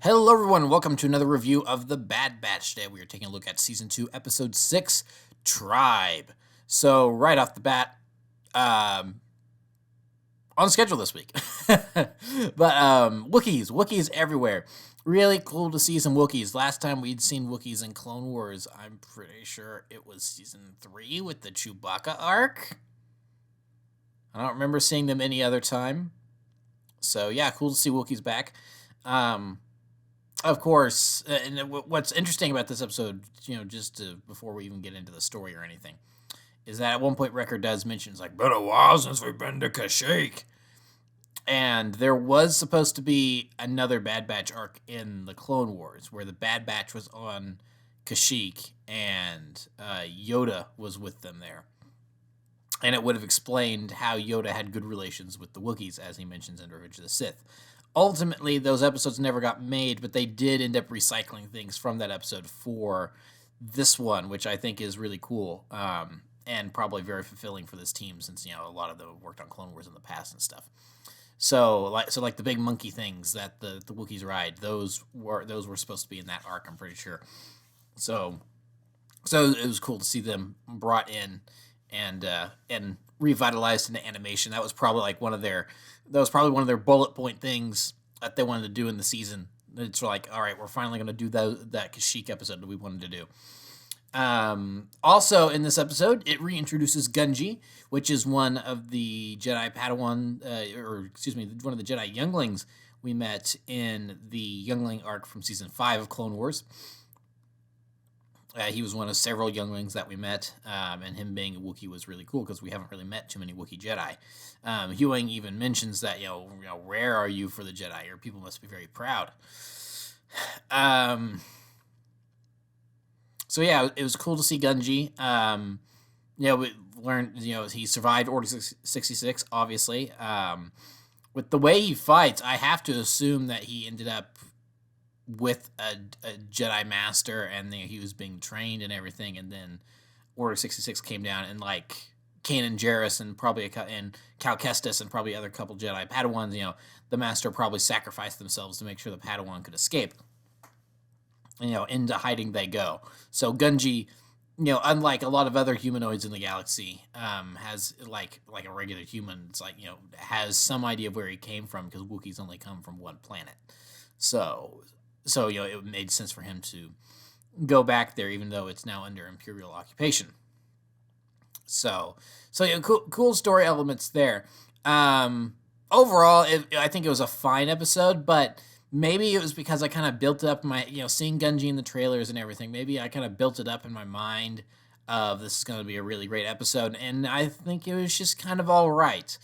Hello, everyone. Welcome to another review of The Bad Batch. Today, we are taking a look at Season 2, Episode 6, Tribe. So, right off the bat, on schedule this week. But, Wookiees everywhere. Really cool to see some Wookiees. Last time we'd seen Wookiees in Clone Wars, I'm pretty sure it was Season 3 with the Chewbacca arc. I don't remember seeing them any other time. So, yeah, cool to see Wookiees back. Of course, and what's interesting about this episode, before we even get into the story or anything, is that at one point Wrecker does mention, it's like, been a while since we've been to Kashyyyk. And there was supposed to be another Bad Batch arc in the Clone Wars, where the Bad Batch was on Kashyyyk, and Yoda was with them there. And it would have explained how Yoda had good relations with the Wookiees, as he mentions in Revenge of the Sith. Ultimately, those episodes never got made, but they did end up recycling things from that episode for this one, which I think is really cool, and probably very fulfilling for this team, since a lot of them worked on Clone Wars in the past and stuff. So like the big monkey things that the Wookiees ride, those were supposed to be in that arc, I'm pretty sure. So it was cool to see them brought in and revitalized into animation. That was probably one of their bullet point things that they wanted to do in the season. It's like, all right, we're finally going to do that Kashyyyk episode that we wanted to do. Also in this episode, it reintroduces Gungi, which is one of the Jedi Padawan, one of the Jedi younglings we met in the youngling arc from season 5 of Clone Wars. He was one of several younglings that we met, and him being a Wookiee was really cool because we haven't really met too many Wookiee Jedi. Hewing even mentions that, rare are you for the Jedi? Your people must be very proud. So yeah, it was cool to see Gungi. We learned, he survived Order 66, obviously. With the way he fights, I have to assume that he ended up with a Jedi Master, and he was being trained and everything, and then Order 66 came down, and Kanan Jarrus and probably and Cal Kestis and probably other couple Jedi Padawans, the Master probably sacrificed themselves to make sure the Padawan could escape. Into hiding they go. So Gungi, unlike a lot of other humanoids in the galaxy, has like a regular human, it's has some idea of where he came from, because Wookiees only come from one planet. So it made sense for him to go back there, even though it's now under Imperial occupation. So cool story elements there. Overall, I think it was a fine episode, but maybe it was because I kind of built up my, seeing Gungi in the trailers and everything, maybe I kind of built it up in my mind of this is going to be a really great episode, and I think it was just kind of all right.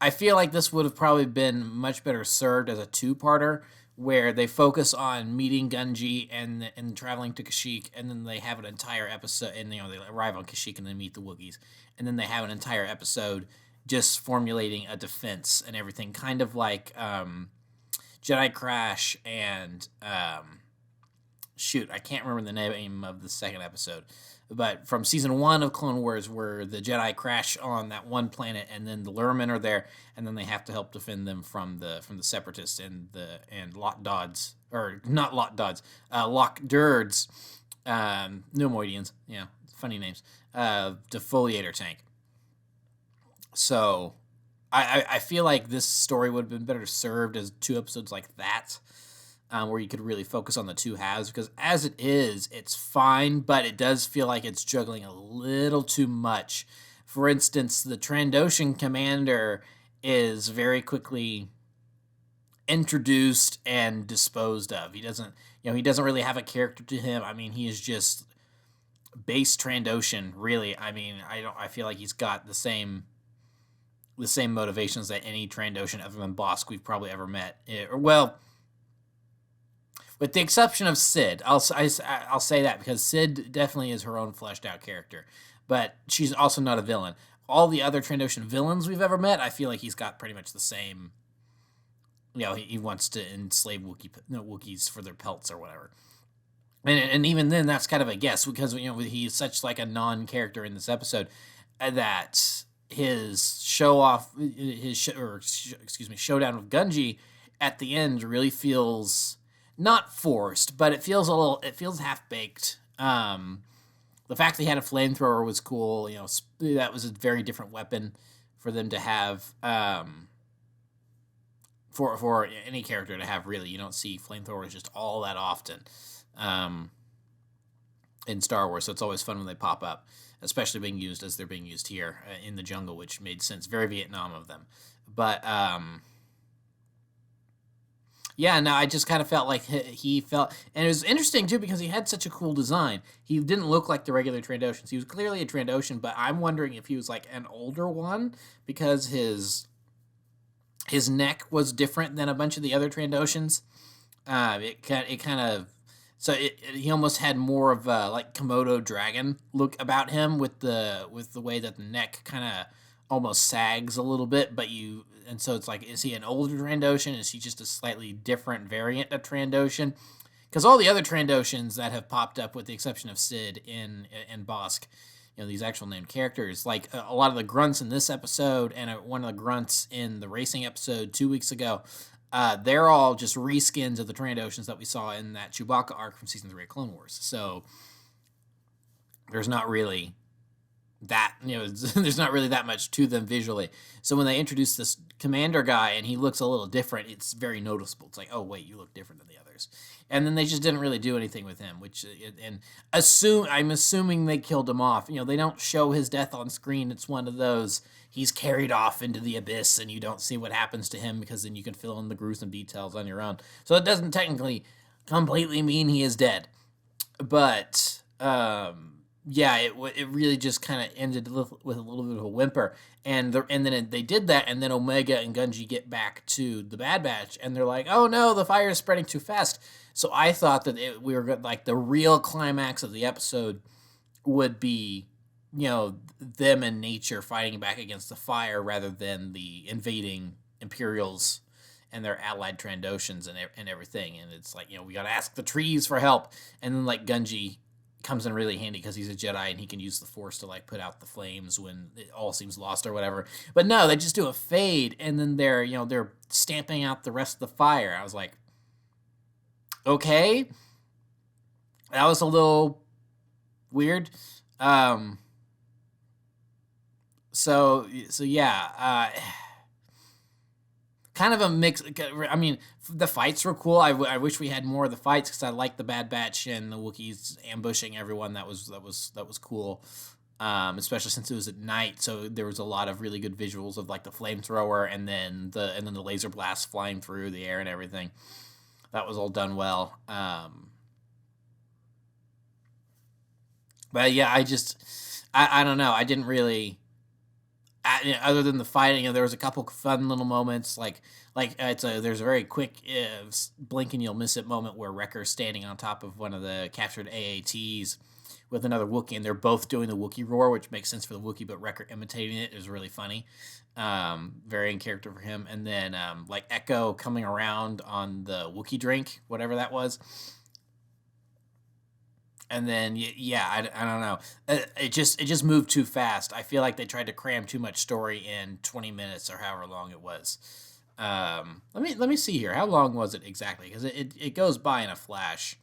I feel like this would have probably been much better served as a two-parter, where they focus on meeting Gungi and traveling to Kashyyyk, and then they have an entire episode, and they arrive on Kashyyyk and they meet the Wookiees, and then they have an entire episode just formulating a defense and everything, kind of like Jedi Crash and I can't remember the name of the second episode, but from season 1 of Clone Wars, where the Jedi crash on that one planet, and then the Lurmen are there, and then they have to help defend them from the Separatists and Lock Dodds, or not Lock Dodds, Lock Durds, Nemoidians, funny names, defoliator tank. So I feel like this story would have been better served as 2 episodes like that, where you could really focus on the 2 halves, because as it is, it's fine, but it does feel like it's juggling a little too much. For instance, the Trandoshan commander is very quickly introduced and disposed of. He doesn't really have a character to him. I mean, he is just base Trandoshan, really. I mean, I feel like he's got the same motivations that any Trandoshan other than Bosk we've probably ever met. With the exception of Sid. I'll say that, because Sid definitely is her own fleshed out character, but she's also not a villain. All the other Trandoshan villains we've ever met, I feel like he's got pretty much the same. He wants to enslave Wookiees for their pelts or whatever. And even then, that's kind of a guess, because he's such a non-character in this episode that his showdown with Gungi at the end really feels not forced, but it feels half baked. The fact that he had a flamethrower was cool. That was a very different weapon for them to have. For any character to have, really, you don't see flamethrowers just all that often in Star Wars, so it's always fun when they pop up, especially being used as they're being used here in the jungle, which made sense. Very Vietnam of them. But yeah, no, I just kind of felt like he felt, and it was interesting too because he had such a cool design. He didn't look like the regular Trandoshans. He was clearly a Trandoshan, but I'm wondering if he was like an older one because his neck was different than a bunch of the other Trandoshans. It kind of, so he almost had more of a like Komodo dragon look about him with the way that the neck kind of almost sags a little bit, and so it's like, is he an older Trandoshan? Is he just a slightly different variant of Trandoshan? Because all the other Trandoshans that have popped up, with the exception of Sid and Bosk, these actual named characters, like a lot of the grunts in this episode and one of the grunts in the racing episode 2 weeks ago, they're all just reskins of the Trandoshans that we saw in that Chewbacca arc from season 3 of Clone Wars. So there's not really that, there's not really that much to them visually. So when they introduce this commander guy and he looks a little different, it's very noticeable. It's like, oh wait, you look different than the others. And then they just didn't really do anything with him, I'm assuming they killed him off. They don't show his death on screen. It's one of those, he's carried off into the abyss and you don't see what happens to him, because then you can fill in the gruesome details on your own. So it doesn't technically completely mean he is dead. But yeah, it really just kind of ended with a little bit of a whimper, and then they did that, and then Omega and Gungi get back to the Bad Batch, and they're like, "Oh no, the fire is spreading too fast." So I thought that we were like, the real climax of the episode would be, them and nature fighting back against the fire rather than the invading Imperials and their allied Trandoshans and everything. And it's like, we got to ask the trees for help, and then like Gungi comes in really handy because he's a Jedi and he can use the Force to like put out the flames when it all seems lost or whatever. But no, they just do a fade, and then they're stamping out the rest of the fire. I was like, okay, that was a little weird. So yeah, kind of a mix. I mean, the fights were cool. I wish we had more of the fights because I liked the Bad Batch and the Wookiees ambushing everyone. That was cool. Especially since it was at night, so there was a lot of really good visuals of like the flamethrower and then the laser blast flying through the air and everything. That was all done well. But yeah, I don't know. I didn't really, other than the fighting, there was a couple fun little moments there's a very quick blink and you'll miss it moment where Wrecker's standing on top of one of the captured AATs with another Wookiee, and they're both doing the Wookiee roar, which makes sense for the Wookiee, but Wrecker imitating it is really funny. Very in character for him. And then like Echo coming around on the Wookiee drink, whatever that was. And then yeah, I don't know. It just moved too fast. I feel like they tried to cram too much story in 20 minutes or however long it was. Let me see here. How long was it exactly? Because it goes by in a flash.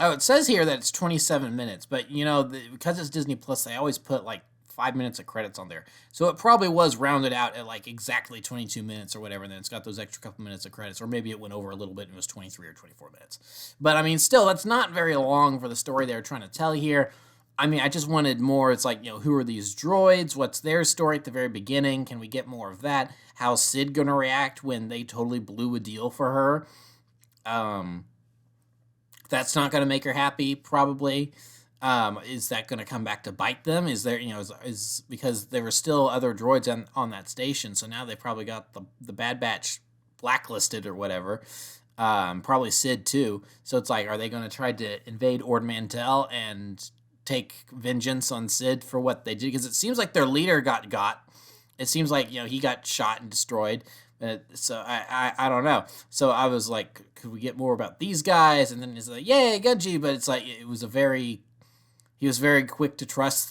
Oh, it says here that it's 27 minutes, but because it's Disney Plus, they always put like 5 minutes of credits on there. So it probably was rounded out at like exactly 22 minutes or whatever, and then it's got those extra couple minutes of credits, or maybe it went over a little bit and it was 23 or 24 minutes. But I mean, still, that's not very long for the story they're trying to tell here. I mean, I just wanted more. It's like, who are these droids? What's their story at the very beginning? Can we get more of that? How's Sid gonna react when they totally blew a deal for her? That's not gonna make her happy, probably. Is that going to come back to bite them? Is there, is because there were still other droids on that station, so now they probably got the Bad Batch blacklisted or whatever. Probably Sid too. So it's like, are they going to try to invade Ord Mantell and take vengeance on Sid for what they did? Because it seems like their leader got. It seems like he got shot and destroyed. So I don't know. So I was like, could we get more about these guys? And then it's like, yay, Gungi, but it's like he was very quick to trust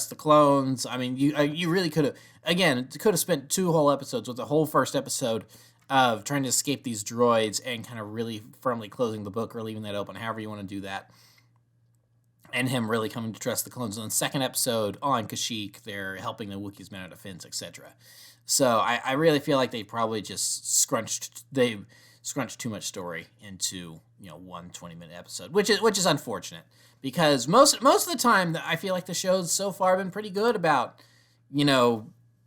the clones. I mean, you really could have spent 2 whole episodes with the whole first episode of trying to escape these droids and kind of really firmly closing the book or leaving that open, however you want to do that. And him really coming to trust the clones. In the second episode on Kashyyyk, they're helping the Wookiees mount a defense, etc. So I really feel like they probably just scrunched too much story into 1 20-minute episode, which is unfortunate, because most of the time I feel like the show's so far been pretty good about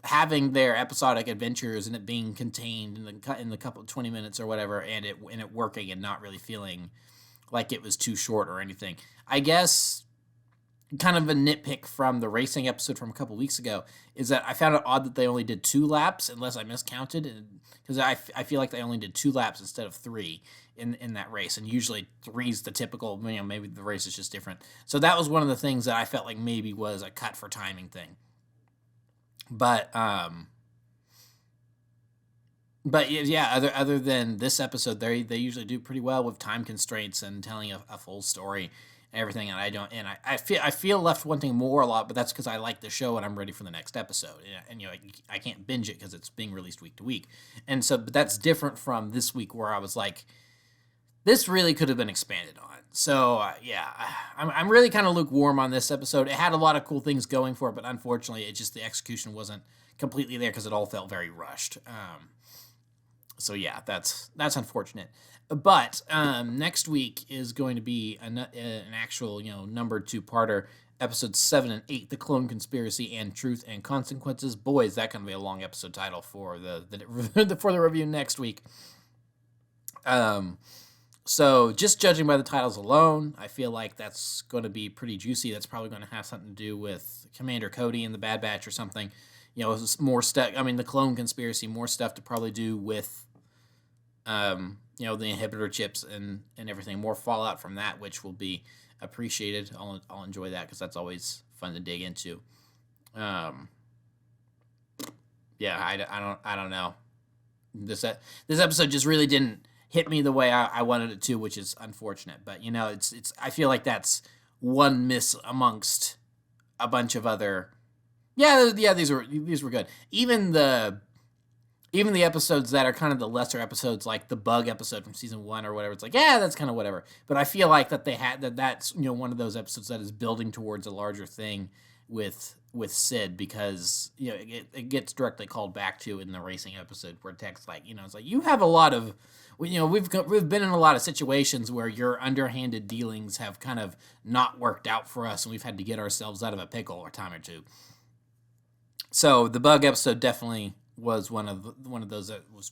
having their episodic adventures and it being contained in the couple 20 minutes or whatever, and it working and not really feeling like it was too short or anything. I guess kind of a nitpick from the racing episode from a couple weeks ago is that I found it odd that they only did 2 laps, unless I miscounted, because I feel like they only did 2 laps instead of 3 in that race, and usually 3's the typical, maybe the race is just different. So that was one of the things that I felt like maybe was a cut for timing thing. But yeah, other than this episode, they usually do pretty well with time constraints and telling a full story and everything. And I feel left wanting more a lot, but that's because I like the show and I'm ready for the next episode. And I can't binge it because it's being released week to week. And so, but that's different from this week where I was like, this really could have been expanded on. So yeah, I'm really kind of lukewarm on this episode. It had a lot of cool things going for it, but unfortunately, the execution wasn't completely there because it all felt very rushed. So yeah, that's unfortunate. But next week is going to be an actual number 2-parter, episodes 7 and 8, The Clone Conspiracy and Truth and Consequences. Boy, is that going to be a long episode title for for the review next week. So just judging by the titles alone, I feel like that's going to be pretty juicy. That's probably going to have something to do with Commander Cody and the Bad Batch or something. More stuff. I mean, the Clone Conspiracy, more stuff to probably do with, the inhibitor chips and everything. More fallout from that, which will be appreciated. I'll enjoy that because that's always fun to dig into. Yeah, I don't know. This episode just really didn't hit me the way I wanted it to, which is unfortunate. But it's I feel like that's one miss amongst a bunch of other. Yeah, these were good. Even the episodes that are kind of the lesser episodes, like the bug episode from season 1 or whatever, it's like, yeah, that's kind of whatever. But I feel like that's one of those episodes that is building towards a larger thing with Sid, because it gets directly called back to in the racing episode where Tech's like, it's like, you have a lot of, we've been in a lot of situations where your underhanded dealings have kind of not worked out for us, and we've had to get ourselves out of a pickle a time or two. So the bug episode definitely was one of those that was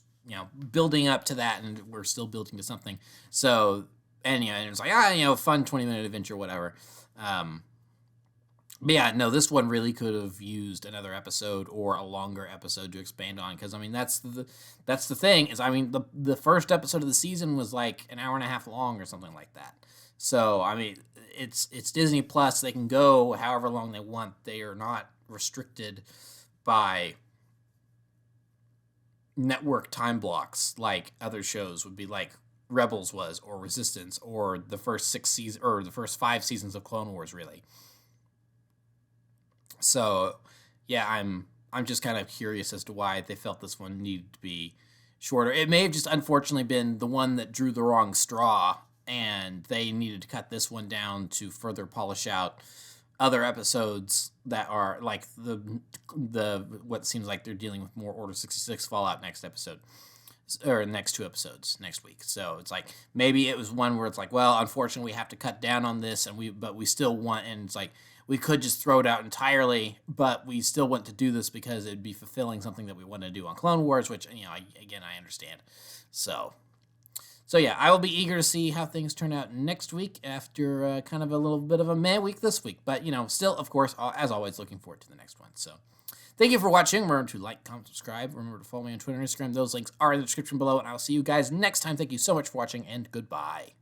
building up to that, and we're still building to something. So and it's like fun 20-minute adventure, whatever. But yeah, no, this one really could have used another episode or a longer episode to expand on, because that's the thing is, the first episode of the season was like an hour and a half long or something like that. So it's Disney Plus. They can go however long they want. They are not restricted by network time blocks like other shows would be, like Rebels was, or Resistance, or the first 6 seasons, or the first 5 seasons of Clone Wars, really. So yeah, I'm just kind of curious as to why they felt this one needed to be shorter. It may have just unfortunately been the one that drew the wrong straw, and they needed to cut this one down to further polish out other episodes that are like the what seems like they're dealing with more Order 66 fallout next episode, or next 2 episodes next week. So it's like, maybe it was one where it's like, well, unfortunately we have to cut down on this, but we still want, and it's like, we could just throw it out entirely, but we still want to do this because it'd be fulfilling something that we want to do on Clone Wars, which I understand. So yeah, I will be eager to see how things turn out next week after kind of a little bit of a meh week this week. But, still, of course, as always, looking forward to the next one. So thank you for watching. Remember to like, comment, subscribe. Remember to follow me on Twitter and Instagram. Those links are in the description below, and I'll see you guys next time. Thank you so much for watching, and goodbye.